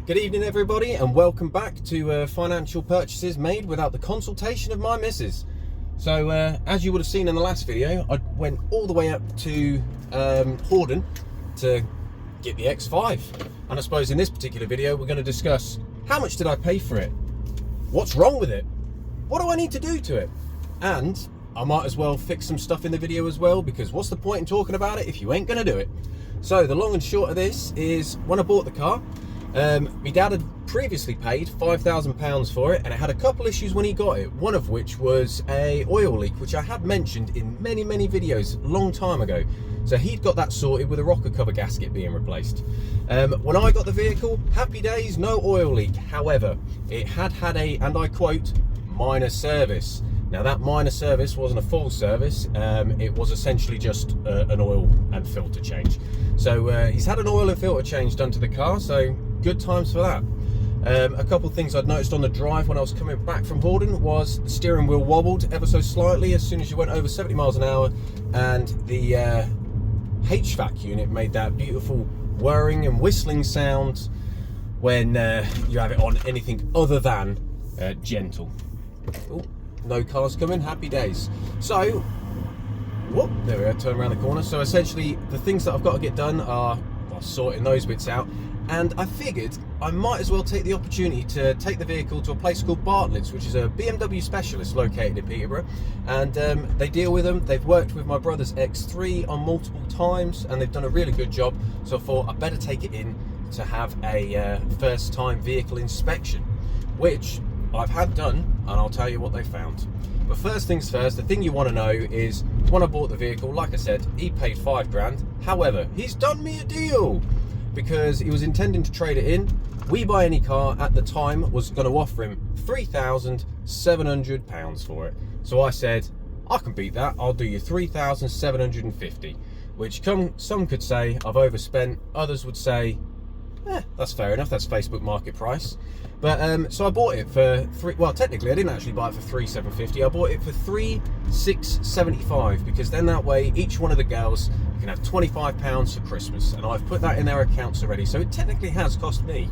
Good evening everybody, and welcome back to financial purchases made without the consultation of my missus. So as you would have seen in the last video, I went all the way up to Horden to get the X5, and I suppose in this particular video we're going to discuss how much did I pay for it, what's wrong with it, what do I need to do to it, and I might as well fix some stuff in the video as well, because what's the point in talking about it if you ain't going to do it. So the long and short of this is, when I bought the car, my dad had previously paid £5,000 for it, and it had a couple issues when he got it, one of which was a oil leak, which I had mentioned in many videos a long time ago. So he'd got that sorted with a rocker cover gasket being replaced. When I got the vehicle, happy days, no oil leak. However, it had a, and I quote, minor service. Now that minor service wasn't a full service, it was essentially just an oil and filter change. So he's had an oil and filter change done to the car, so good times for that. A couple of things I'd noticed on the drive when I was coming back from Horden was the steering wheel wobbled ever so slightly as soon as you went over 70 miles an hour, and the HVAC unit made that beautiful whirring and whistling sound when you have it on anything other than gentle. Ooh. No cars coming, happy days. So, whoop, there we go, turn around the corner. So essentially, the things that I've got to get done are sorting those bits out. And I figured I might as well take the opportunity to take the vehicle to a place called Bartlett's, which is a BMW specialist located in Peterborough. And they deal with them. They've worked with my brother's X3 on multiple times, and they've done a really good job. So I thought I'd better take it in to have a first time vehicle inspection, which I've had done, and I'll tell you what they found. But first things first, the thing you want to know is, when I bought the vehicle, like I said, he paid £5,000. However, he's done me a deal, because he was intending to trade it in. We Buy Any Car at the time was going to offer him £3,700 for it. So I said, I can beat that, I'll do you £3,750, which some could say I've overspent, others would say, that's fair enough, that's Facebook market price. But so I bought it for well, technically I didn't actually buy it for £3,750. I bought it for £3,675, because then that way each one of the girls can have £25 for Christmas, and I've put that in their accounts already. So it technically has cost me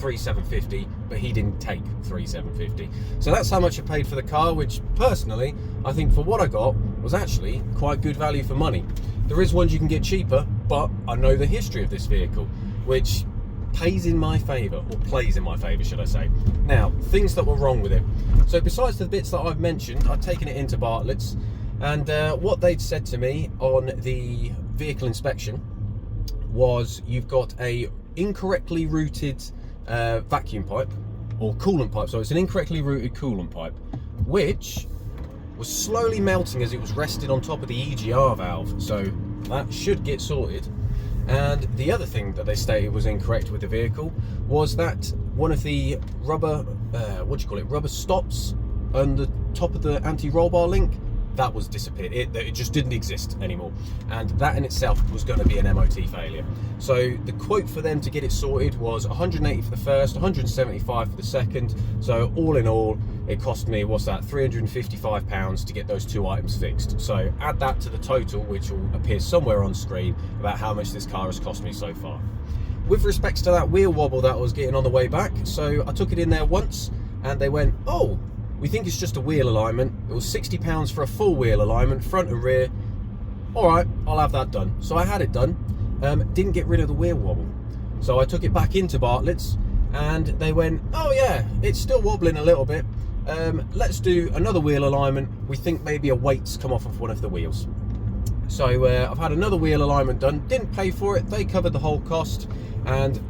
£3,750, but he didn't take £3,750. So that's how much I paid for the car, which personally I think for what I got was actually quite good value for money. There is ones you can get cheaper, but I know the history of this vehicle, which pays in my favour, or plays in my favour should I say. Now, things that were wrong with it. So besides the bits that I've mentioned, I've taken it into Bartlett's, and what they'd said to me on the vehicle inspection was, you've got a incorrectly routed vacuum pipe, or coolant pipe. So it's an incorrectly routed coolant pipe, which was slowly melting as it was rested on top of the EGR valve. So that should get sorted. And the other thing that they stated was incorrect with the vehicle was that one of the rubber, rubber stops on the top of the anti-roll bar link, that was disappeared. It just didn't exist anymore, and that in itself was going to be an MOT failure. So the quote for them to get it sorted was 180 for the first, 175 for the second. So all in all, it cost me, what's that, £355 to get those two items fixed. So add that to the total, which will appear somewhere on screen, about how much this car has cost me so far. With respects to that wheel wobble that I was getting on the way back, so I took it in there once, and they went, oh, we think it's just a wheel alignment. It was £60 for a full wheel alignment, front and rear. All right, I'll have that done. So I had it done. Didn't get rid of the wheel wobble. So I took it back into Bartlett's, and they went, oh yeah, it's still wobbling a little bit. Let's do another wheel alignment. We think maybe a weight's come off of one of the wheels. So I've had another wheel alignment done. Didn't pay for it. They covered the whole cost, and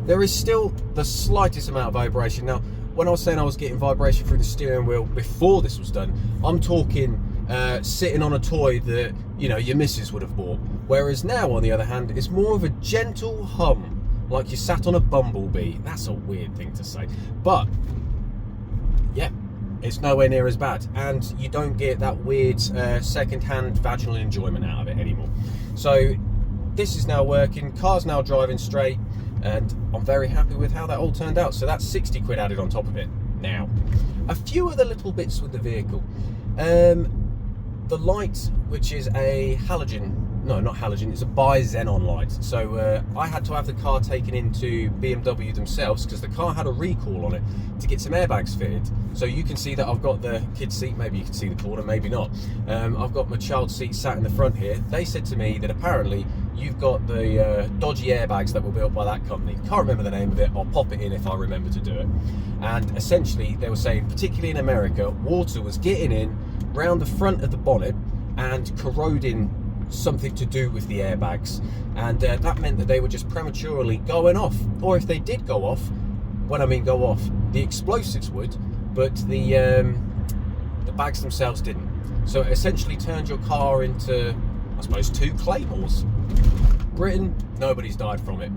there is still the slightest amount of vibration. Now, when I was saying I was getting vibration through the steering wheel before this was done, I'm talking sitting on a toy that, you know, your missus would have bought. Whereas now, on the other hand, it's more of a gentle hum, like you sat on a bumblebee. That's a weird thing to say, but yeah, it's nowhere near as bad, and you don't get that weird second-hand vaginal enjoyment out of it anymore. So this is now working, car's now driving straight, and I'm very happy with how that all turned out. So that's 60 quid added on top of it. Now, a few other little bits with the vehicle. The light, which is a halogen no, not halogen, it's a bi-xenon light. So I had to have the car taken into BMW themselves because the car had a recall on it to get some airbags fitted. So you can see that I've got the kid's seat, maybe you can see the corner, maybe not. I've got my child's seat sat in the front here. They said to me that apparently you've got the dodgy airbags that were built by that company. Can't remember the name of it, I'll pop it in if I remember to do it. And essentially they were saying, particularly in America, water was getting in round the front of the bonnet and corroding something to do with the airbags, and that meant that they were just prematurely going off. Or if they did go off, when I mean go off, the explosives would, but the bags themselves didn't. So it essentially turned your car into, I suppose, 2 claymores. Britain, nobody's died from it.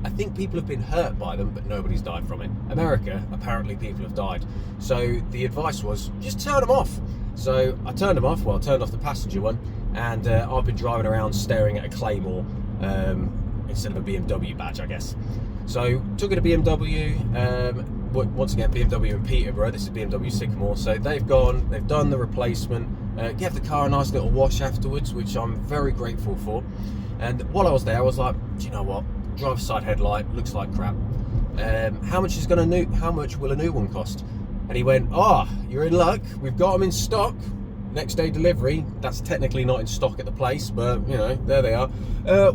I think people have been hurt by them, but nobody's died from it. America, apparently people have died. So the advice was, just turn them off. So I turned them off, well, I turned off the passenger one, and I've been driving around staring at a Claymore instead of a BMW badge, I guess. So took it to BMW, once again, BMW in Peterborough, this is BMW Sycamore. So they've done the replacement, gave the car a nice little wash afterwards, which I'm very grateful for. And while I was there, I was like, do you know what? Driver's side headlight looks like crap. How much will a new one cost? And he went, you're in luck. We've got them in stock. Next day delivery. That's technically not in stock at the place, but you know, there they are. I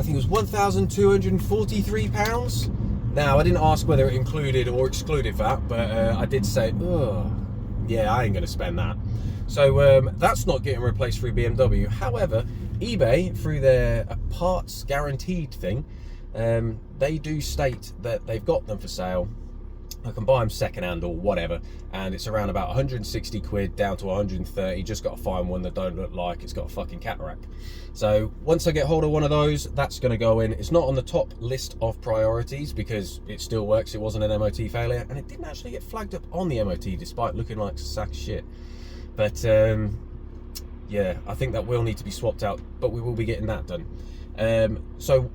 think it was £1,243. Now, I didn't ask whether it included or excluded VAT, but I did say, yeah, I ain't going to spend that. So that's not getting replaced through BMW. However, eBay, through their parts guaranteed thing, they do state that they've got them for sale. I can buy them second-hand or whatever, and it's around about 160 quid down to 130. Just got to find one that don't look like it's got a fucking cataract. So once I get hold of one of those, that's going to go in. It's not on the top list of priorities because it still works. It wasn't an MOT failure, and it didn't actually get flagged up on the MOT despite looking like a sack of shit. But yeah, I think that will need to be swapped out, but we will be getting that done. So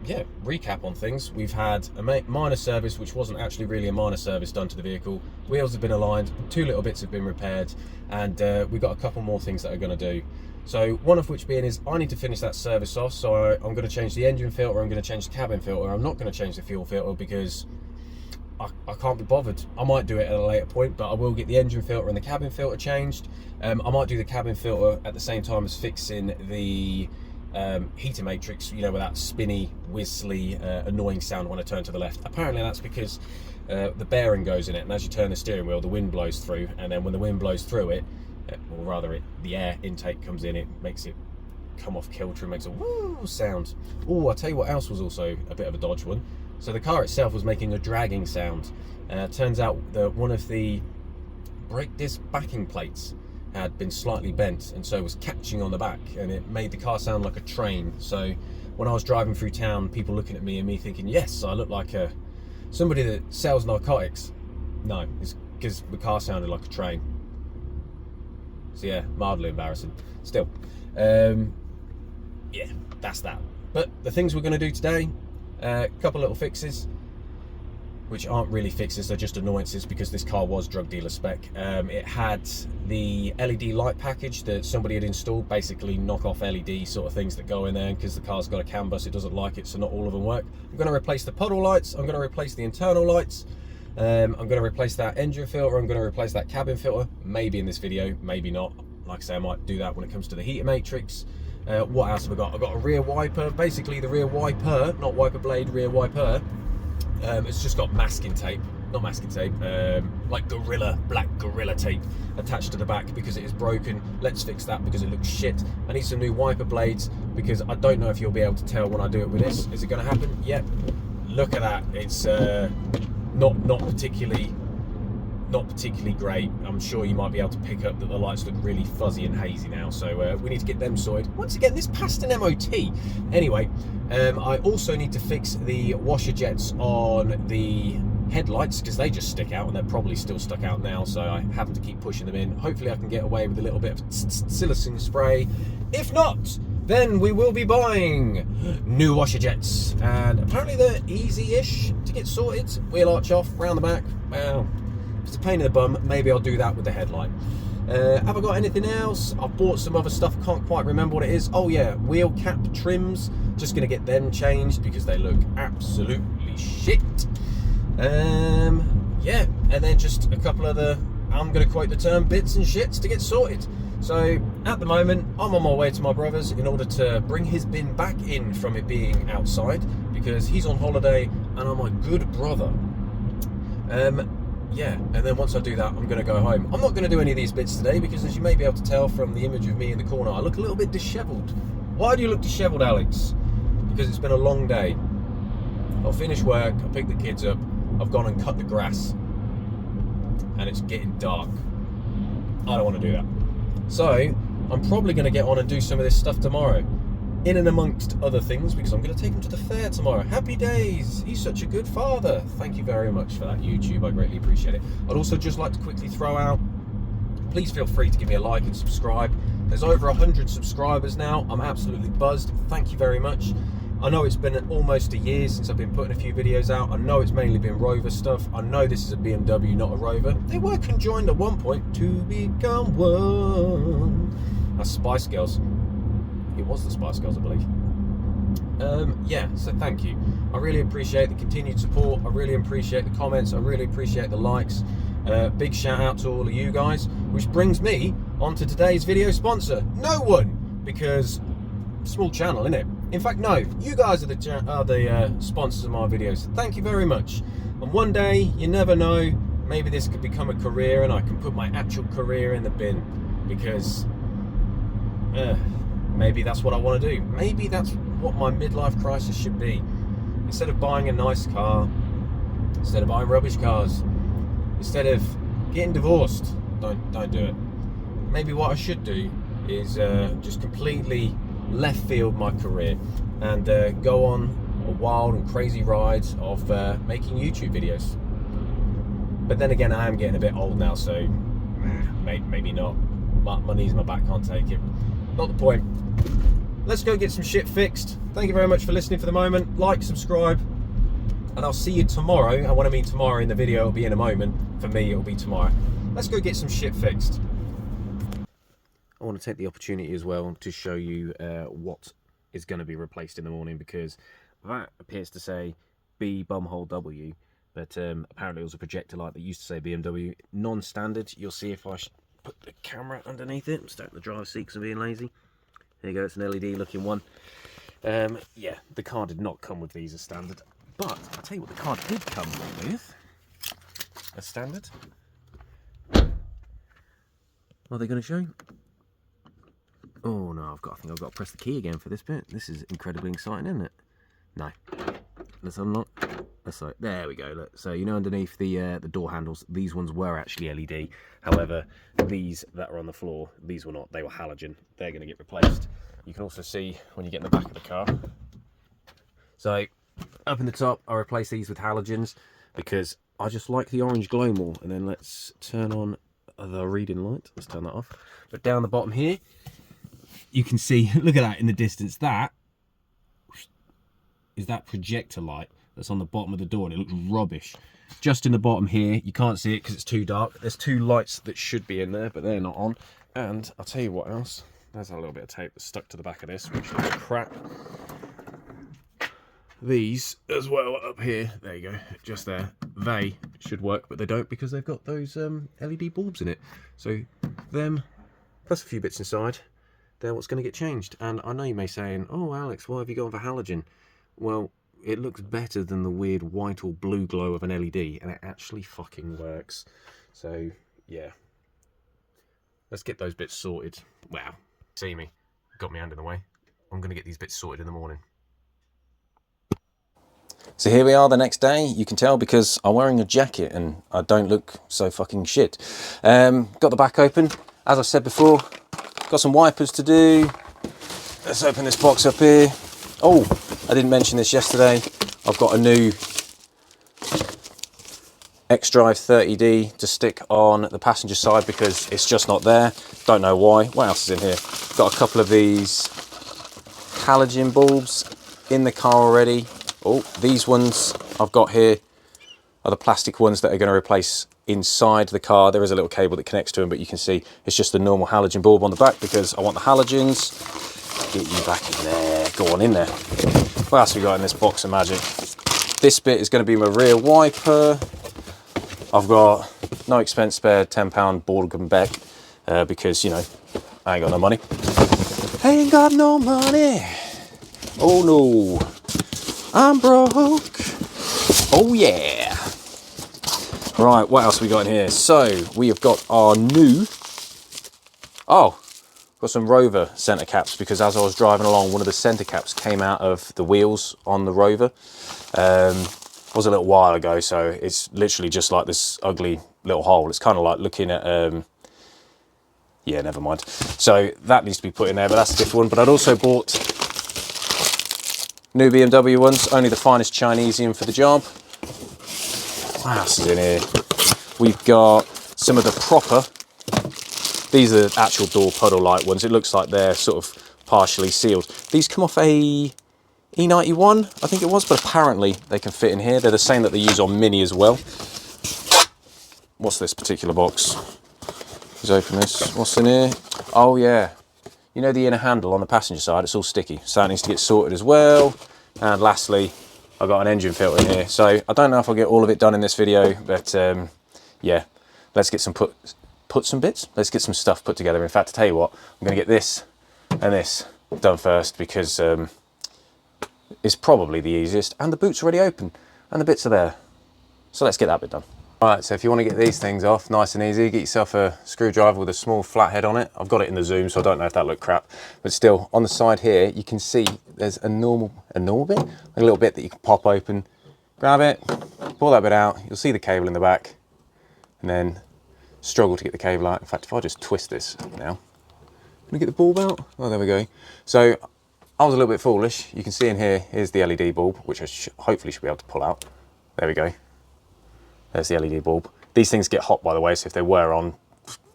yeah, recap on things. We've had a minor service, which wasn't actually really a minor service, done to the vehicle. Wheels have been aligned, 2 little bits have been repaired, and we've got a couple more things that are going to do. So one of which being is I need to finish that service off. So I'm going to change the engine filter, I'm going to change the cabin filter. I'm not going to change the fuel filter because I can't be bothered. I might do it at a later point, but I will get the engine filter and the cabin filter changed. I might do the cabin filter at the same time as fixing the heater matrix, you know, with that spinny, whistly, annoying sound when I turn to the left. Apparently that's because the bearing goes in it, and as you turn the steering wheel, the wind blows through, and then when the wind blows through it, or rather the air intake comes in, it makes it come off kilter and makes a woo sound. Oh, I'll tell you what else was also a bit of a dodge one. So the car itself was making a dragging sound. Turns out that one of the brake disc backing plates had been slightly bent, and so was catching on the back, and it made the car sound like a train. So when I was driving through town, people looking at me and me thinking, yes, I look like somebody that sells narcotics. No, it's because the car sounded like a train. So yeah, mildly embarrassing. Still, yeah, that's that. But the things we're going to do today, a couple little fixes, which aren't really fixes, they're just annoyances because this car was drug dealer spec. It had the LED light package that somebody had installed, basically knock-off LED sort of things that go in there, because the car's got a CAN bus, it doesn't like it, so not all of them work. I'm going to replace the puddle lights, I'm going to replace the internal lights, I'm going to replace that engine filter, I'm going to replace that cabin filter, maybe in this video, maybe not. Like I say, I might do that when it comes to the heater matrix. What else have I got? I've got a rear wiper, basically the rear wiper, not wiper blade, rear wiper. It's just got masking tape, not masking tape, like black gorilla tape attached to the back because it is broken. Let's fix that because it looks shit. I need some new wiper blades because I don't know if you'll be able to tell when I do it with this. Is it going to happen? Yep. Look at that. It's not particularly great. I'm sure you might be able to pick up that the lights look really fuzzy and hazy now, so we need to get them sorted. Once again, this passed an MOT. Anyway, I also need to fix the washer jets on the headlights because they just stick out, and they're probably still stuck out now, so I have to keep pushing them in. Hopefully I can get away with a little bit of silicone spray. If not, then we will be buying new washer jets, and apparently they're easy-ish to get sorted. Wheel arch off, round the back. Well, it's a pain in the bum. Maybe I'll do that with the headlight. Have I got anything else? I've bought some other stuff, can't quite remember what it is. Oh yeah, wheel cap trims. Just going to get them changed because they look absolutely shit. Yeah, and then just a couple other, I'm going to quote the term, bits and shits to get sorted. So at the moment, I'm on my way to my brother's in order to bring his bin back in from it being outside because he's on holiday and I'm a good brother. Yeah, and then once I do that, I'm going to go home. I'm not going to do any of these bits today because, as you may be able to tell from the image of me in the corner, I look a little bit dishevelled. Why do you look dishevelled, Alex? Because it's been a long day. I'll finish work, I'll pick the kids up, I've gone and cut the grass, and it's getting dark. I don't want to do that. So, I'm probably going to get on and do some of this stuff tomorrow. In and amongst other things, because I'm going to take him to the fair tomorrow. Happy days! He's such a good father. Thank you very much for that, YouTube. I greatly appreciate it. I'd also just like to quickly throw out, please feel free to give me a like and subscribe. There's over 100 subscribers now. I'm absolutely buzzed. Thank you very much. I know it's been almost a year since I've been putting a few videos out. I know it's mainly been Rover stuff. I know this is a BMW, not a Rover. They were conjoined at one point to become one. That's Spice Girls. It was the Spice Girls, I believe. Yeah, so thank you. I really appreciate the continued support. I really appreciate the comments. I really appreciate the likes. Big shout out to all of you guys, which brings me on to today's video sponsor. No one, because small channel, innit? In fact, no, you guys are the sponsors of my videos. Thank you very much. And one day, you never know, maybe this could become a career and I can put my actual career in the bin because maybe that's what I want to do. Maybe that's what my midlife crisis should be. Instead of buying a nice car, instead of buying rubbish cars, instead of getting divorced, don't do it. Maybe what I should do is just completely left field my career and go on a wild and crazy ride of making YouTube videos. But then again, I am getting a bit old now, so maybe not. My knees and my back can't take it. Not the point. Let's go get some shit fixed. Thank you very much for listening for the moment. Like, subscribe, and I'll see you tomorrow. And when I mean tomorrow in the video, it'll be in a moment. For me, it'll be tomorrow. Let's go get some shit fixed. I want to take the opportunity as well to show you what is going to be replaced in the morning, because that appears to say B bumhole W, but apparently it was a projector light that used to say BMW. Non-standard. You'll see if I put the camera underneath it. I'm starting the driver's seat because I'm being lazy. There you go, it's an LED looking one. Yeah, the car did not come with these as standard, but I'll tell you what the car did come with as standard. Are they going to show? Oh no, I think I've got to press the key again for this bit. This is incredibly exciting, isn't it? No. Let's unlock. There we go. Look. So you know, underneath the door handles, these ones were actually LED. However, these that are on the floor, these were not. They were halogen. They're going to get replaced. You can also see when you get in the back of the car. So up in the top, I replaced these with halogens because I just like the orange glow more. And then let's turn on the reading light. Let's turn that off. But down the bottom here, you can see, look at that in the distance, that is that projector light that's on the bottom of the door, and it looks rubbish. Just in the bottom here, you can't see it because it's too dark. There's two lights that should be in there, but they're not on. And I'll tell you what else, there's a little bit of tape that's stuck to the back of this, which looks crap. These as well up here, there you go, just there, they should work, but they don't because they've got those LED bulbs in it. So them, plus a few bits inside, they're what's going to get changed. And I know you may be saying, oh Alex, why have you gone for halogen? Well, it looks better than the weird white or blue glow of an LED, and it actually fucking works. So yeah, let's get those bits sorted. Wow, see me, got my hand in the way. I'm going to get these bits sorted in the morning. So here we are the next day. You can tell because I'm wearing a jacket and I don't look so fucking shit. Got the back open, as I said before. Got some wipers to do. Let's open this box up here. Oh, I didn't mention this yesterday. I've got a new X-Drive 30D to stick on the passenger side because it's just not there. Don't know why. What else is in here? Got a couple of these halogen bulbs in the car already. Oh, these ones I've got here are the plastic ones that are going to replace inside the car. There is a little cable that connects to them, but you can see it's just the normal halogen bulb on the back because I want the halogens. Get you back in there. Go on in there. What else have we got in this box of magic? This bit is going to be my rear wiper. I've got no expense spared £10 Borg Beck because, you know, I ain't got no money. I ain't got no money. Oh no, I'm broke. Oh yeah. Right, what else have we got in here? So we have got our new, got some Rover centre caps because as I was driving along, one of the centre caps came out of the wheels on the Rover. It was a little while ago, so it's literally just like this ugly little hole. It's kind of like looking at, yeah, never mind. So that needs to be put in there, but that's a different one. But I'd also bought new BMW ones, only the finest Chinesium for the job. What else is in here? We've got some of the proper, these are actual door puddle light ones. It looks like they're sort of partially sealed. These come off a E91, I think it was, but apparently they can fit in here. They're the same that they use on Mini as well. What's this particular box? Let's open this. What's in here? Oh yeah. You know the inner handle on the passenger side, it's all sticky. So that needs to get sorted as well. And lastly, I've got an engine filter in here. So I don't know if I'll get all of it done in this video, but yeah, let's get some let's get some stuff put together. In fact, to tell you what, I'm gonna get this and this done first because it's probably the easiest. And the boot's already open and the bits are there. So let's get that bit done. All right, so if you want to get these things off nice and easy, get yourself a screwdriver with a small flathead on it. I've got it in the zoom, so I don't know if that looked crap, but still on the side here, you can see there's a normal bit, a little bit that you can pop open, grab it, pull that bit out. You'll see the cable in the back and then struggle to get the cable out. In fact, if I just twist this now, can we get the bulb out? Oh, there we go. So I was a little bit foolish. You can see in here, here's the LED bulb, which I hopefully should be able to pull out. There we go. There's the LED bulb. These things get hot, by the way, so if they were on,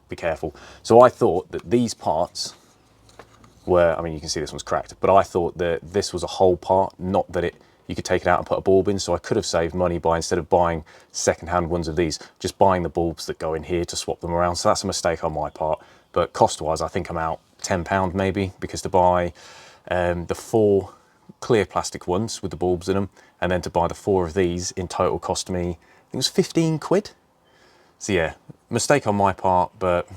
be careful. So I thought that these parts were, I mean, you can see this one's cracked, but I thought that this was a whole part, not that you could take it out and put a bulb in, so I could have saved money by, instead of buying second-hand ones of these, just buying the bulbs that go in here to swap them around. So that's a mistake on my part, but cost-wise, I think I'm out £10 maybe, because to buy the 4 clear plastic ones with the bulbs in them, and then to buy the 4 of these in total cost me, I think it was 15 quid. So yeah, mistake on my part, but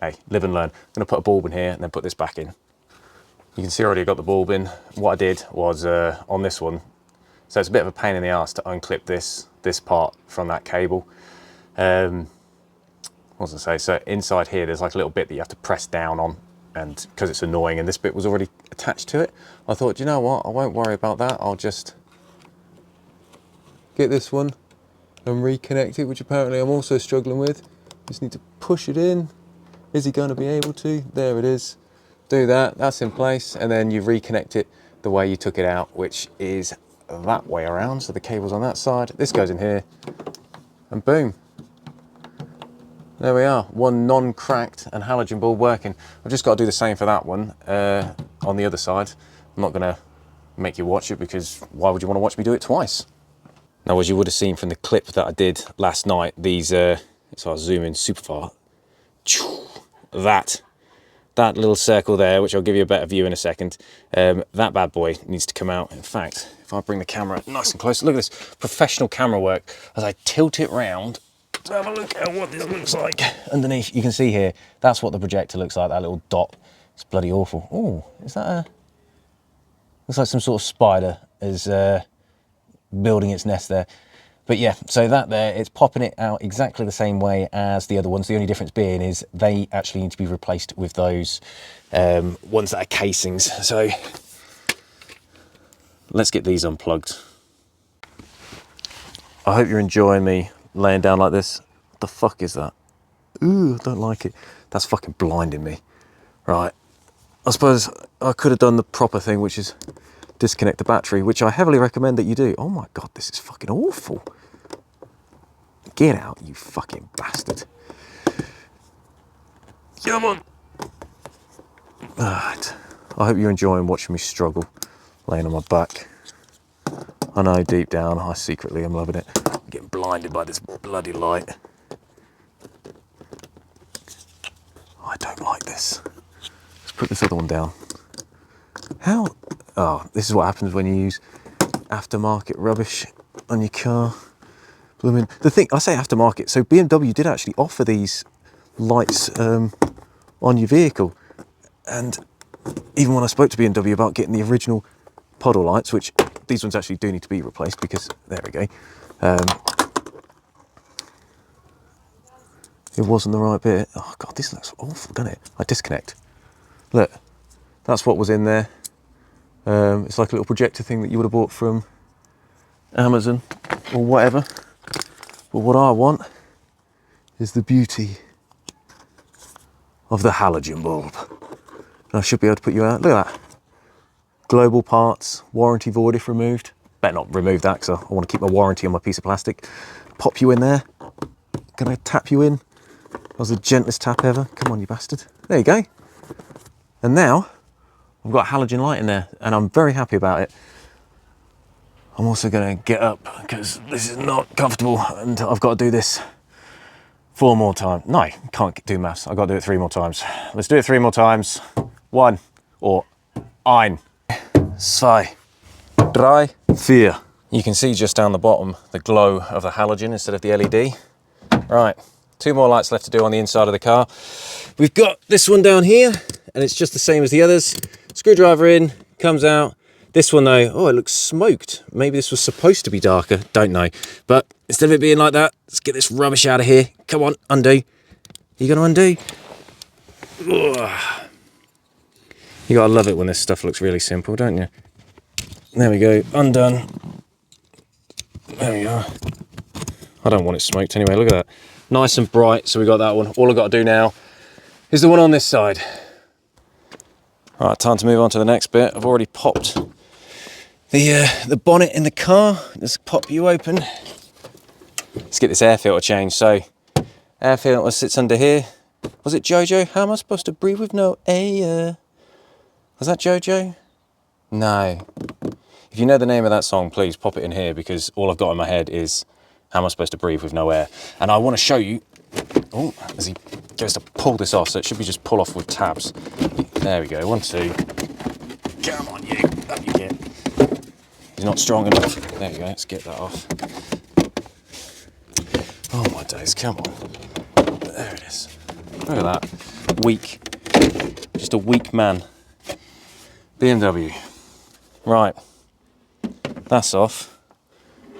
hey, live and learn. I'm gonna put a bulb in here and then put this back in. You can see I already got the bulb in. What I did was on this one, so it's a bit of a pain in the ass to unclip this part from that cable. What was I say? So inside here, there's like a little bit that you have to press down on, and because it's annoying, and this bit was already attached to it, I thought, you know what? I won't worry about that. I'll just get this one and reconnect it, which apparently I'm also struggling with. Just need to push it in. Is he going to be able to? There it is. Do that, that's in place, and then you reconnect it the way you took it out, which is that way around. So the cable's on that side, this goes in here, and boom. There we are, one non-cracked and halogen bulb working. I've just got to do the same for that one on the other side. I'm not gonna make you watch it because why would you want to watch me do it twice? Now, as you would have seen from the clip that I did last night, these, so I'll zoom in super far. That little circle there, which I'll give you a better view in a second, that bad boy needs to come out. In fact, if I bring the camera nice and close, look at this professional camera work. As I tilt it round, to have a look at what this looks like. Underneath, you can see here, that's what the projector looks like, that little dot. It's bloody awful. Oh, is that a, looks like some sort of spider is building its nest there. But yeah, so that there, it's popping it out exactly the same way as the other ones. The only difference being is they actually need to be replaced with those ones that are casings. So let's get these unplugged. I hope you're enjoying me laying down like this. What the fuck is that? Ooh, I don't like it. That's fucking blinding me. Right, I suppose I could have done the proper thing, which is disconnect the battery, which I heavily recommend that you do. Oh my God, this is fucking awful. Get out, you fucking bastard. Come on. Alright. I hope you're enjoying watching me struggle, laying on my back. I know deep down, I secretly am loving it. Getting blinded by this bloody light. I don't like this. Let's put this other one down. How? Oh, this is what happens when you use aftermarket rubbish on your car. Blooming. The thing, I say aftermarket, so BMW did actually offer these lights on your vehicle. And even when I spoke to BMW about getting the original puddle lights, which these ones actually do need to be replaced because, there we go. It wasn't the right bit. Oh God, this looks awful, doesn't it? I disconnect. Look, that's what was in there. It's like a little projector thing that you would have bought from Amazon or whatever. But what I want is the beauty of the halogen bulb. And I should be able to put you out. Look at that. Global parts, warranty void if removed. Better not remove that because I want to keep my warranty on my piece of plastic. Pop you in there. Gonna tap you in. That was the gentlest tap ever. Come on, you bastard. There you go. And now I've got a halogen light in there and I'm very happy about it. I'm also going to get up because this is not comfortable and I've got to do this 4 more times. No, can't do maths. I've got to do it 3 more times. Let's do it 3 more times. 1 or 1, 2, 3, 4. You can see just down the bottom the glow of the halogen instead of the LED. Right, 2 more lights left to do on the inside of the car. We've got this one down here and it's just the same as the others. Screwdriver in, comes out. This one though, oh, it looks smoked. Maybe this was supposed to be darker, don't know. But instead of it being like that, let's get this rubbish out of here. Come on, undo. You gonna undo? Ugh. You gotta love it when this stuff looks really simple, don't you? There we go, undone. There we are. I don't want it smoked anyway, look at that. Nice and bright, so we got that one. All I've got to do now is the one on this side. All right, time to move on to the next bit. I've already popped the bonnet in the car. Let's pop you open. Let's get this air filter changed. So, air filter sits under here. Was it Jojo? How am I supposed to breathe with no air? Was that Jojo? No. If you know the name of that song, please pop it in here because all I've got in my head is how am I supposed to breathe with no air? And I want to show you, oh, as he goes to pull this off, so it should be just pull off with tabs. There we go, 1, 2. Come on, you, up you get. He's not strong enough. There we go, let's get that off. Oh my days, come on. There it is. Look at that, weak. Just a weak man. BMW. Right, that's off.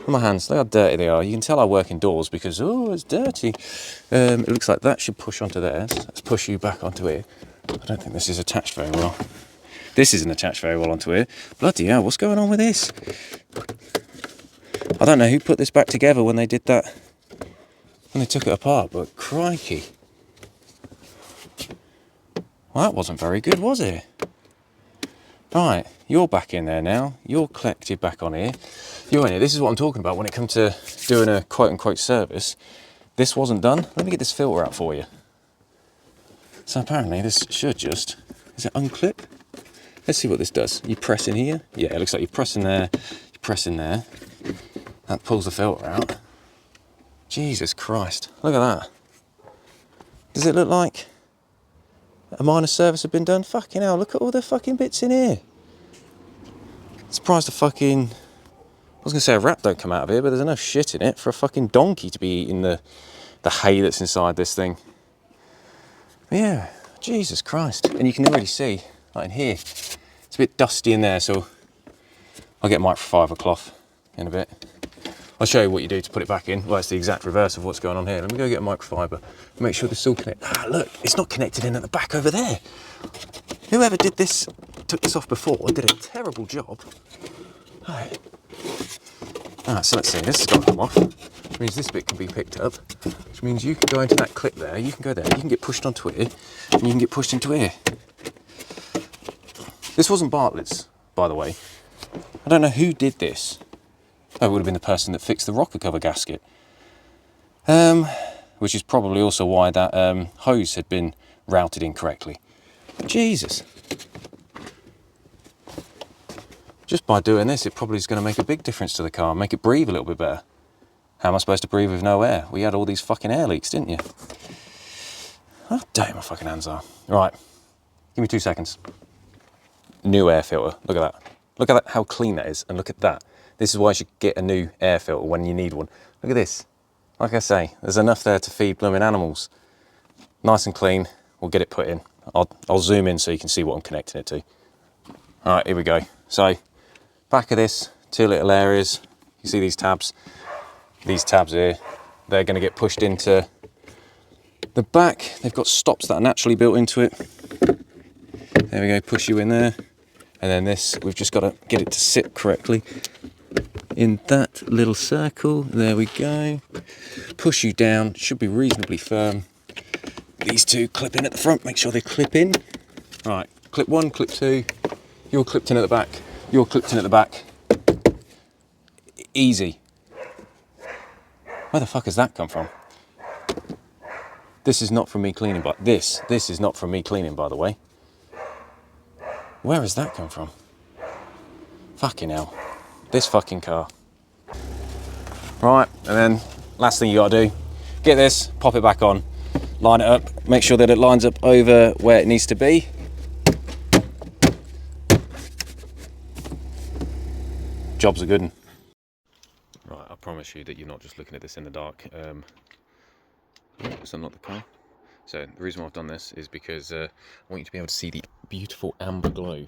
My hands, look how dirty they are. You can tell I work indoors because, oh, it's dirty. It looks like that should push onto there. So let's push you back onto here. I don't think this is attached very well. This isn't attached very well onto here. Bloody hell, what's going on with this? I don't know who put this back together when they did that, when they took it apart, but crikey. Well, that wasn't very good, was it? Right, you're back in there now. You're collected back on here. You're in here. This is what I'm talking about when it comes to doing a quote-unquote service. This wasn't done. Let me get this filter out for you. So apparently this should just... Is it unclip? Let's see what this does. You press in here. Yeah, it looks like you press in there. You press in there. That pulls the filter out. Jesus Christ. Look at that. Does it look like a minor service had been done? Fucking hell, look at all the fucking bits in here. Surprised the fucking... I was going to say a rat don't come out of here, but there's enough shit in it for a fucking donkey to be eating the hay that's inside this thing. But yeah, Jesus Christ. And you can already see, like in here, it's a bit dusty in there, so I'll get microfiber cloth in a bit. I'll show you what you do to put it back in. Well, it's the exact reverse of what's going on here. Let me go get a microfiber. Make sure this is all connected. Ah, look, it's not connected in at the back over there. Whoever did this, took this off before, did a terrible job. Alright. Alright, so let's see, this has got to come off, which means this bit can be picked up, which means you can go into that clip there, you can go there, you can get pushed onto here, and you can get pushed into here. This wasn't Bartlett's, by the way. I don't know who did this. Oh, it would have been the person that fixed the rocker cover gasket. Which is probably also why that hose had been routed incorrectly. Jesus. Just by doing this, it probably is going to make a big difference to the car, make it breathe a little bit better. How am I supposed to breathe with no air? We had all these fucking air leaks, didn't you? How dirty my fucking hands are. Right, give me 2 seconds. New air filter, look at that. Look at that, how clean that is, and look at that. This is why you should get a new air filter when you need one. Look at this. Like I say, there's enough there to feed blooming animals. Nice and clean, we'll get it put in. I'll zoom in so you can see what I'm connecting it to. All right, here we go. So, back of this, 2 little areas. You see these tabs? These tabs here, they're gonna get pushed into the back. They've got stops that are naturally built into it. There we go, push you in there. And then this, we've just got to get it to sit correctly in that little circle. There we go. Push you down, should be reasonably firm. These 2 clip in at the front, make sure they clip in. Right, clip 1, clip 2. You're clipped in at the back. You're clipped in at the back. Easy. Where the fuck has that come from? This is not from me cleaning, but this is not from me cleaning, by the way. Where has that come from? Fucking hell. This fucking car. Right, and then last thing you gotta do, get this, pop it back on, line it up, make sure that it lines up over where it needs to be. Job's a good one. Right, I promise you that you're not just looking at this in the dark. Let's unlock the car. So the reason why I've done this is because I want you to be able to see the beautiful amber glow.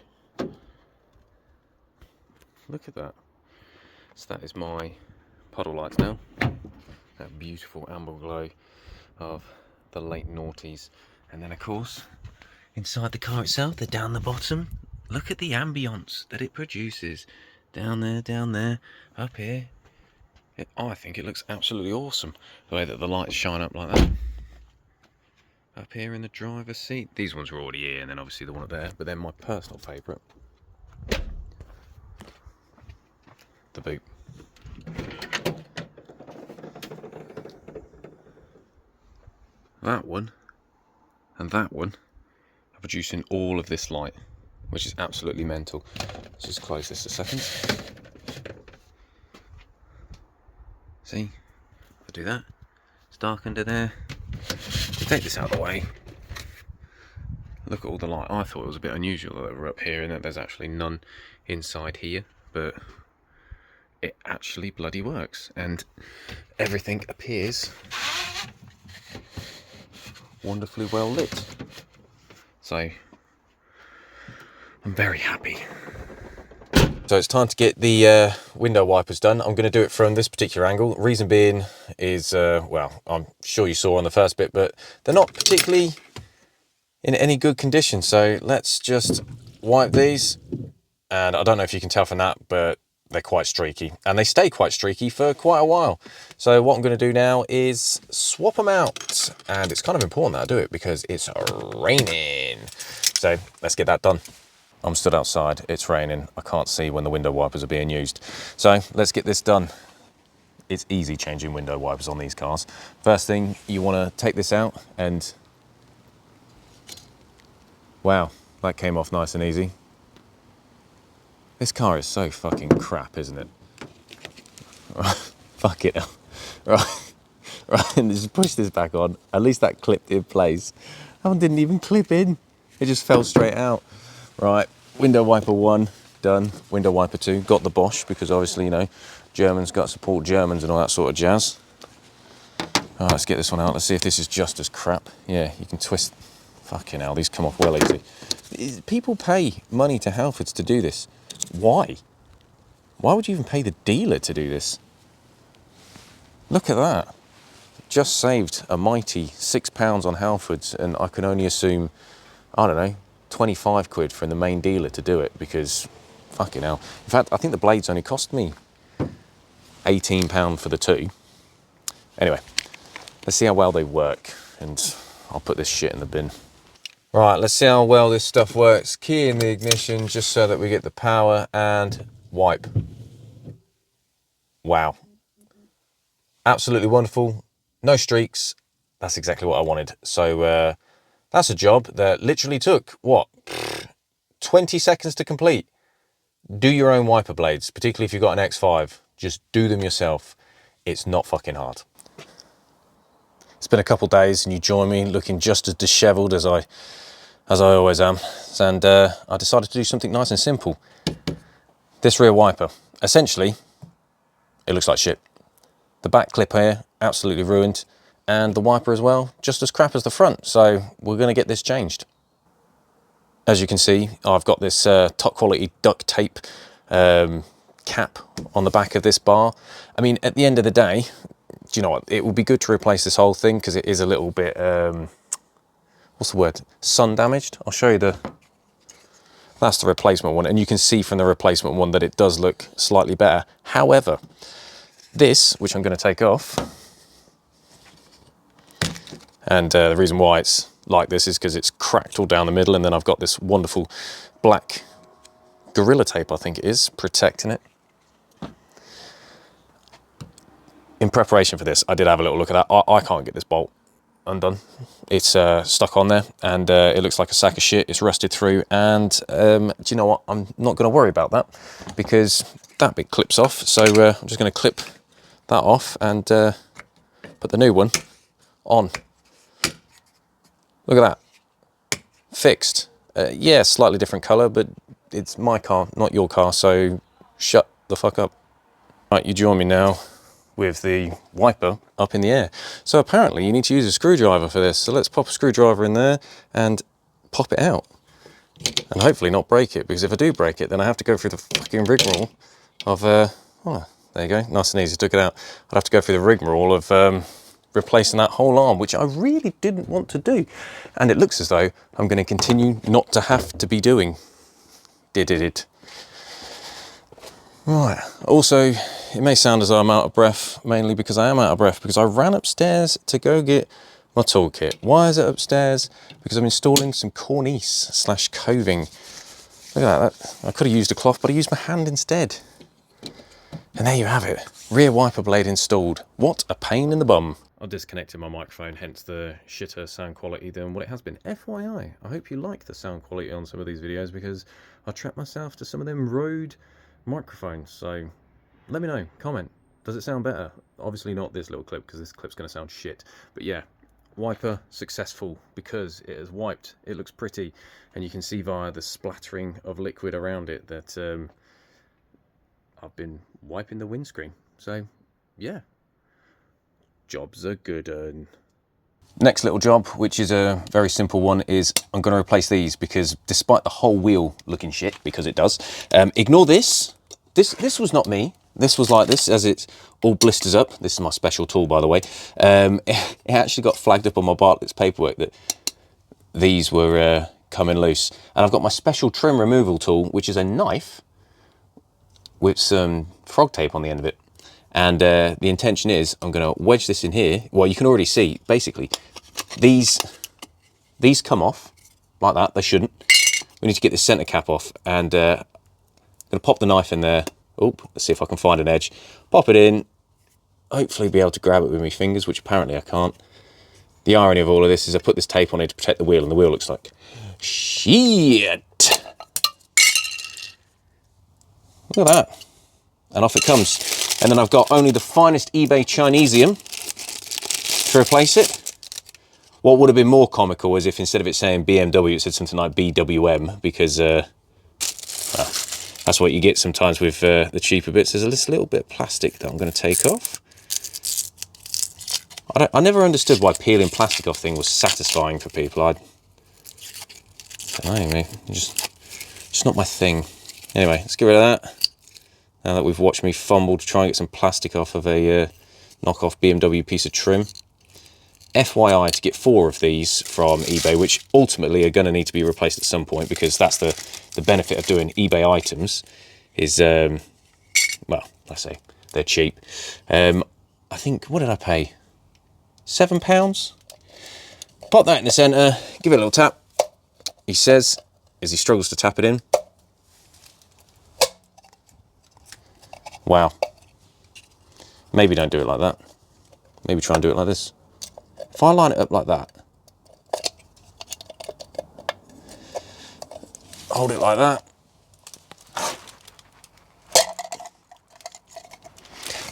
Look at that. So that is my puddle lights now. That beautiful amber glow of the late noughties. And then of course, inside the car itself, they're down the bottom. Look at the ambience that it produces. Down there, up here. I think it looks absolutely awesome. The way that the lights shine up like that. Up here in the driver's seat. These ones were already here, and then obviously the one up there. But then my personal favourite, the boot. That one and that one are producing all of this light, which is absolutely mental. Let's just close this a second. See? I'll do that. It's dark under there. Take this out of the way. Look at all the light. I thought it was a bit unusual that they were up here and that there's actually none inside here, but it actually bloody works, and everything appears wonderfully well lit. So I'm very happy. So it's time to get the window wipers done. I'm going to do it from this particular angle. Reason being is, well, I'm sure you saw on the first bit, but they're not particularly in any good condition. So let's just wipe these. And I don't know if you can tell from that, but they're quite streaky. And they stay quite streaky for quite a while. So what I'm going to do now is swap them out. And it's kind of important that I do it because it's raining. So let's get that done. I'm stood outside, it's raining, I can't see when the window wipers are being used. So let's get this done. It's easy changing window wipers on these cars. First thing, you want to take this out and... wow, that came off nice and easy. This car is so fucking crap, isn't it? Fuck it. Right, right, and just push this back on. At least that clipped in place. That one didn't even clip in. It just fell straight out. Right, window wiper 1, done. Window wiper 2, got the Bosch, because obviously, you know, Germans got to support Germans and all that sort of jazz. All right, let's get this one out. Let's see if this is just as crap. Yeah, you can twist. Fucking hell, these come off well easy. People pay money to Halfords to do this. Why? Why would you even pay the dealer to do this? Look at that. Just saved a mighty £6 on Halfords, and I can only assume, I don't know, 25 quid from the main dealer to do it, because fucking hell. In fact, I think the blades only cost me £18 for the 2. Anyway, let's see how well they work, and I'll put this shit in the bin. Right, let's see how well this stuff works. Key in the ignition just so that we get the power, and wipe. Wow. Absolutely wonderful. No streaks. That's exactly what I wanted. So that's a job that literally took, what, 20 seconds to complete. Do your own wiper blades, particularly if you've got an X5. Just do them yourself. It's not fucking hard. It's been a couple days and you join me looking just as dishevelled as I always am. And I decided to do something nice and simple. This rear wiper, essentially, it looks like shit. The back clip here, absolutely ruined. And the wiper as well, just as crap as the front. So we're gonna get this changed. As you can see, I've got this top quality duct tape cap on the back of this bar. I mean, at the end of the day, do you know what? It would be good to replace this whole thing because it is a little bit, what's the word? Sun damaged. I'll show you that's the replacement one. And you can see from the replacement one that it does look slightly better. However, this, which I'm going to take off, and the reason why it's like this is because it's cracked all down the middle, and then I've got this wonderful black Gorilla Tape, I think it is, protecting it. In preparation for this, I did have a little look at that. I can't get this bolt undone. It's stuck on there, and it looks like a sack of shit. It's rusted through, and do you know what? I'm not going to worry about that because that bit clips off. So I'm just going to clip that off and put the new one on. Look at that, fixed. Yeah, slightly different color, but it's my car, not your car, so shut the fuck up. Right, you join me now with the wiper up in the air. So apparently you need to use a screwdriver for this. So let's pop a screwdriver in there and pop it out. And hopefully not break it, because if I do break it, then I have to go through the fucking rigmarole of, oh, there you go, nice and easy, took it out. I'd have to go through the rigmarole of replacing that whole arm, which I really didn't want to do. And it looks as though I'm going to continue not to have to be doing. Did it. Right, also, it may sound as though I'm out of breath, mainly because I am out of breath, because I ran upstairs to go get my toolkit. Why is it upstairs? Because I'm installing some cornice / coving. Look at that, I could have used a cloth, but I used my hand instead. And there you have it, rear wiper blade installed. What a pain in the bum. I've disconnected my microphone, hence the shitter sound quality than what it has been. FYI, I hope you like the sound quality on some of these videos, because I trapped myself to some of them Rode microphones. So let me know, comment, does it sound better? Obviously not this little clip, because this clip's going to sound shit. But yeah, wiper successful because it has wiped. It looks pretty, and you can see via the splattering of liquid around it that I've been wiping the windscreen. So yeah, jobs are good. Next little job, which is a very simple one, is I'm going to replace these, because despite the whole wheel looking shit, because it does, ignore this. This was not me. This was like this, as it all blisters up. This is my special tool, by the way. It actually got flagged up on my Bartlett's paperwork that these were coming loose. And I've got my special trim removal tool, which is a knife with some frog tape on the end of it. And the intention is I'm going to wedge this in here. Well, you can already see, basically, these come off like that. They shouldn't. We need to get this center cap off, and I'm going to pop the knife in there. Oop, let's see if I can find an edge. Pop it in. Hopefully be able to grab it with my fingers, which apparently I can't. The irony of all of this is I put this tape on it to protect the wheel, and the wheel looks like shit. Look at that. And off it comes. And then I've got only the finest eBay Chinesium to replace it. What would have been more comical is if instead of it saying BMW, it said something like BWM, because well, that's what you get sometimes with the cheaper bits. There's this little bit of plastic that I'm going to take off. I never understood why peeling plastic off thing was satisfying for people. I don't know, man. Just not my thing. Anyway, let's get rid of that. Now that we've watched me fumble to try and get some plastic off of a knockoff BMW piece of trim. FYI, to get 4 of these from eBay, which ultimately are going to need to be replaced at some point, because that's the benefit of doing eBay items, is, well, I say they're cheap. I think, what did I pay? £7? Pop that in the centre, give it a little tap. He says, as he struggles to tap it in. Wow. Maybe don't do it like that. Maybe try and do it like this. If I line it up like that, hold it like that.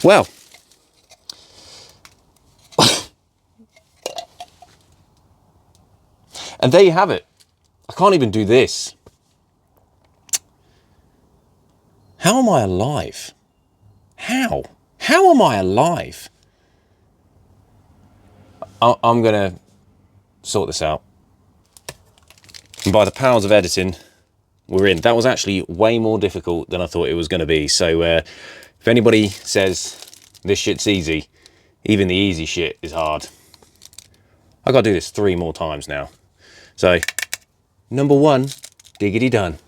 Well, And there you have it. I can't even do this. How am I alive? How? How am I alive? I'm gonna sort this out. And by the powers of editing, we're in. That was actually way more difficult than I thought it was gonna be. So if anybody says this shit's easy, even the easy shit is hard. I gotta do this 3 more times now. So, number 1, diggity done.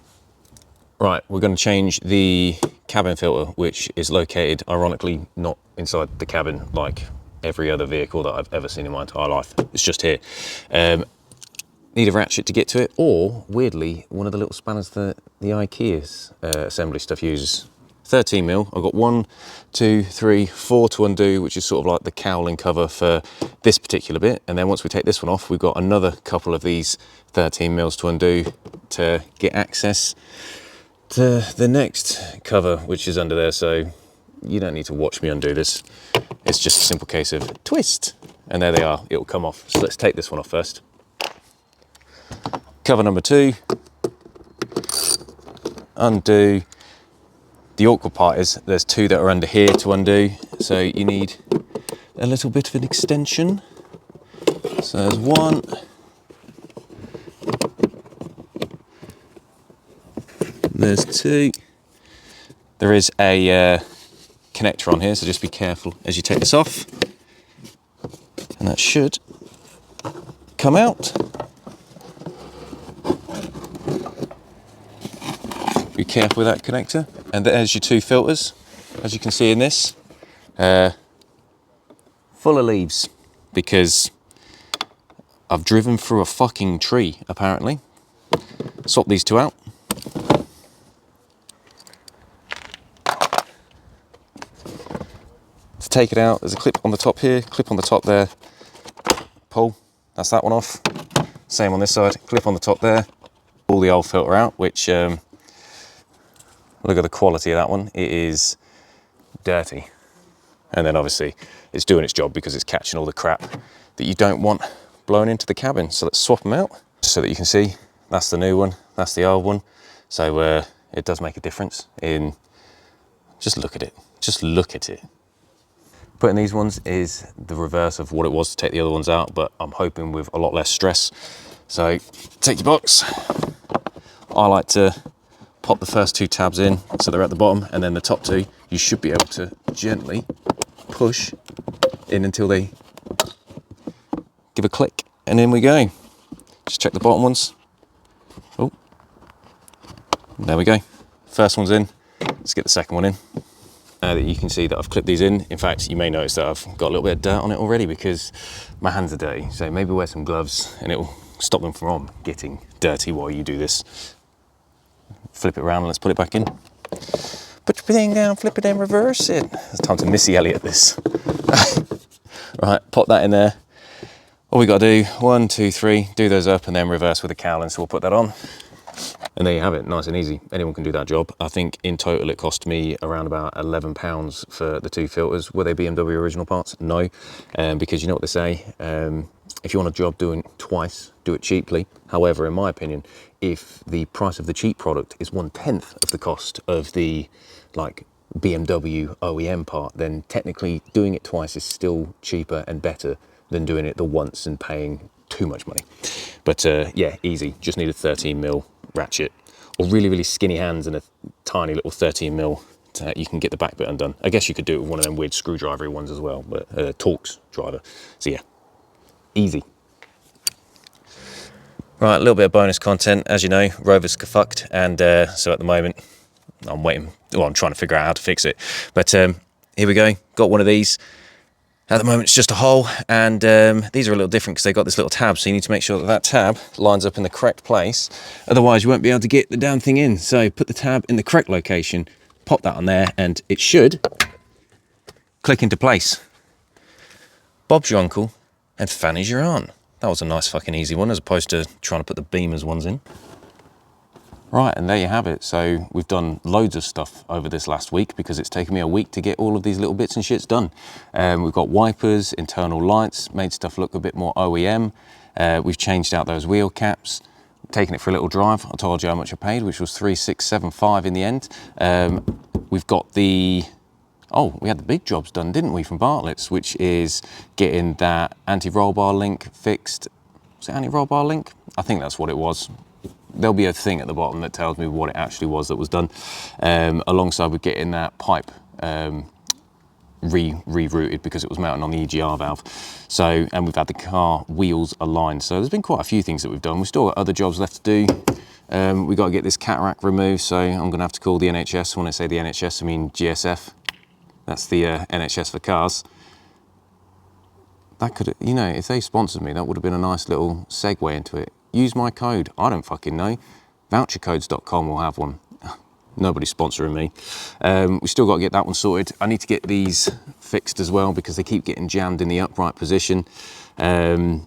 Right, we're gonna change the cabin filter, which is located, ironically, not inside the cabin like every other vehicle that I've ever seen in my entire life. It's just here. Need a ratchet to get to it, or, weirdly, one of the little spanners that the IKEA's assembly stuff uses. 13mm, I've got 1, 2, 3, 4 to undo, which is sort of like the cowling cover for this particular bit. And then once we take this one off, we've got another couple of these 13mm to undo to get access to the next cover, which is under there. So you don't need to watch me undo this. It's just a simple case of twist, and there they are, it'll come off. So let's take this one off first. Cover number 2, undo. The awkward part is there's 2 that are under here to undo, so you need a little bit of an extension. So there's 1. There's 2. There is a connector on here, so just be careful as you take this off. And that should come out. Be careful with that connector. And there's your 2 filters, as you can see in this. Full of leaves, because I've driven through a fucking tree, apparently. Swap these 2 out. To take it out, there's a clip on the top here, clip on the top there. Pull, that's that one off. Same on this side, clip on the top there. Pull the old filter out, which look at the quality of that one. It is dirty. And then obviously it's doing its job because it's catching all the crap that you don't want blown into the cabin. So let's swap them out so that you can see that's the new one, that's the old one. So it does make a difference in, just look at it, just look at it. Putting these ones is the reverse of what it was to take the other ones out, but I'm hoping with a lot less stress. So take your box. I like to pop the first 2 tabs in so they're at the bottom, and then the top 2 you should be able to gently push in until they give a click, and in we go. Just check the bottom ones. Oh, there we go. First one's in. Let's get the second one in. Now that you can see that I've clipped these in fact, you may notice that I've got a little bit of dirt on it already because my hands are dirty. So maybe wear some gloves and it will stop them from getting dirty while you do this. Flip it around and let's put it back in. Put your thing down, flip it and reverse it. It's time to Missy Elliott this. Right, pop that in there. All we got to do, 1, 2, 3, do those up and then reverse with a cowling. So we'll put that on. And there you have it, nice and easy. Anyone can do that job. I think in total it cost me around about £11 for the 2 filters. Were they BMW original parts? No, because you know what they say, if you want a job doing twice, do it cheaply. However, in my opinion, if the price of the cheap product is 1/10 of the cost of the like BMW OEM part, then technically doing it twice is still cheaper and better than doing it the once and paying too much money. But yeah, easy, just need a 13mm ratchet or really, really skinny hands and a tiny little 13mm. You can get the back bit undone. I guess you could do it with one of them weird screwdrivery ones as well, but Torx driver. So yeah, easy. Right, a little bit of bonus content. As you know, Rover's fucked, and so at the moment I'm waiting. Well, I'm trying to figure out how to fix it. But here we go. Got one of these. At the moment, it's just a hole, and these are a little different because they've got this little tab, so you need to make sure that that tab lines up in the correct place. Otherwise, you won't be able to get the damn thing in. So put the tab in the correct location, pop that on there, and it should click into place. Bob's your uncle, and Fanny's your aunt. That was a nice fucking easy one, as opposed to trying to put the Beamers ones in. Right, and there you have it. So we've done loads of stuff over this last week because it's taken me a week to get all of these little bits and shits done. We've got wipers, internal lights, made stuff look a bit more OEM. We've changed out those wheel caps, taken it for a little drive. I told you how much I paid, which was 3,675 in the end. We've got the, oh, we had the big jobs done, didn't we, from Bartlett's, which is getting that anti-roll bar link fixed. Was it anti-roll bar link? I think that's what it was. There'll be a thing at the bottom that tells me what it actually was that was done, alongside with getting that pipe rerouted because it was mounted on the EGR valve. So, and we've had the car wheels aligned. So there's been quite a few things that we've done. We've still got other jobs left to do. We've got to get this cataract removed, so I'm going to have to call the NHS. When I say the NHS, I mean GSF. That's the NHS for cars. That could, you know, if they sponsored me, that would have been a nice little segue into it. Use my code. I don't fucking know. Vouchercodes.com will have one. Nobody's sponsoring me. We still got to get that one sorted. I need to get these fixed as well because they keep getting jammed in the upright position. So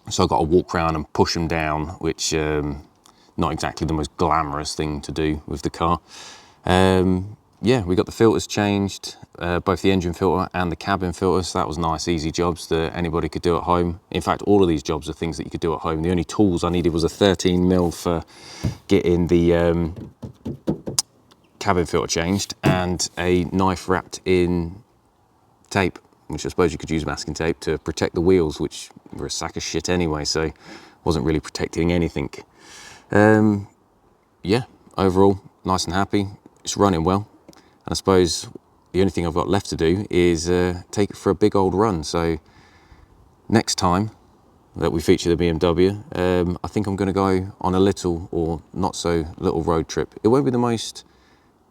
I've got to walk around and push them down, which not exactly the most glamorous thing to do with the car. Yeah, we got the filters changed, both the engine filter and the cabin filter. So that was nice, easy jobs that anybody could do at home. In fact, all of these jobs are things that you could do at home. The only tools I needed was a 13mm for getting the cabin filter changed and a knife wrapped in tape, which I suppose you could use masking tape to protect the wheels, which were a sack of shit anyway, so wasn't really protecting anything. Yeah, overall, nice and happy. It's running well. And I suppose the only thing I've got left to do is take it for a big old run. So next time that we feature the BMW, I think I'm going to go on a little or not so little road trip. It won't be the most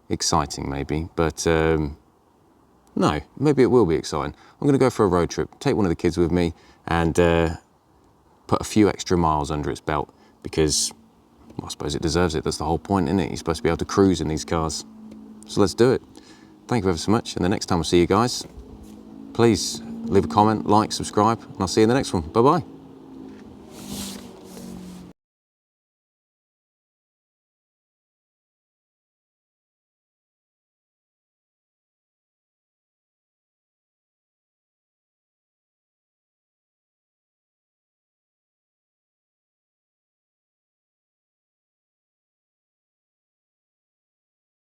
exciting maybe, but no, maybe it will be exciting. I'm going to go for a road trip, take one of the kids with me and put a few extra miles under its belt because, well, I suppose it deserves it. That's the whole point, isn't it? You're supposed to be able to cruise in these cars. So let's do it. Thank you ever so much. And the next time I see you guys, please leave a comment, like, subscribe, and I'll see you in the next one. Bye-bye.